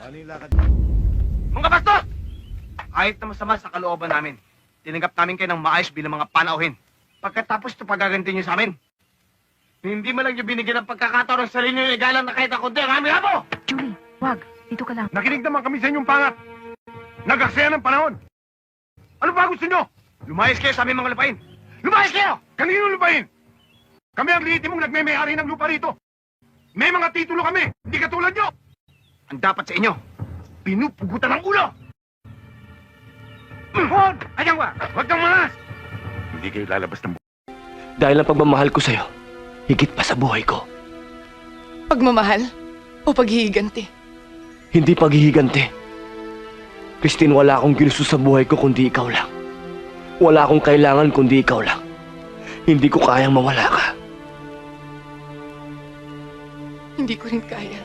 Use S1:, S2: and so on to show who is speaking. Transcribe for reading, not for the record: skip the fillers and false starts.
S1: Mga bastos! Kahit na masama sa kalooban namin, tinanggap namin kayo ng maayos bilang mga panauhin. Pagkatapos ito pagaganti niyo sa amin, hindi man lang niyo binigyan ng pagkakataon ng sarili niyo igalan na kahit ako ang aming amo!
S2: Julie, wag. Dito ka lang.
S3: Nakinig naman kami sa inyong pangat. Nagaksaya ng panahon. Ano ba gusto nyo?
S1: Lumayas kayo sa aming mga lupain! Lumayas kayo!
S3: Kanino lupain? Kami ang liitimong nagme-may-ari ng lupa rito. May mga titulo kami, hindi katulad nyo.
S1: Ang dapat sa inyo, pinupugutan ng ulo!
S3: Hon! Ayan ka! Huwag kang malas! Hindi kayo lalabas ng
S4: Dahil ang pagmamahal ko sa'yo, higit pa sa buhay ko.
S5: Pagmamahal o paghihiganti?
S4: Hindi paghihiganti. Christine, wala akong ginusto sa buhay ko kundi ikaw lang. Wala akong kailangan kundi ikaw lang. Hindi ko kayang mawala ka.
S5: Hindi ko rin kaya.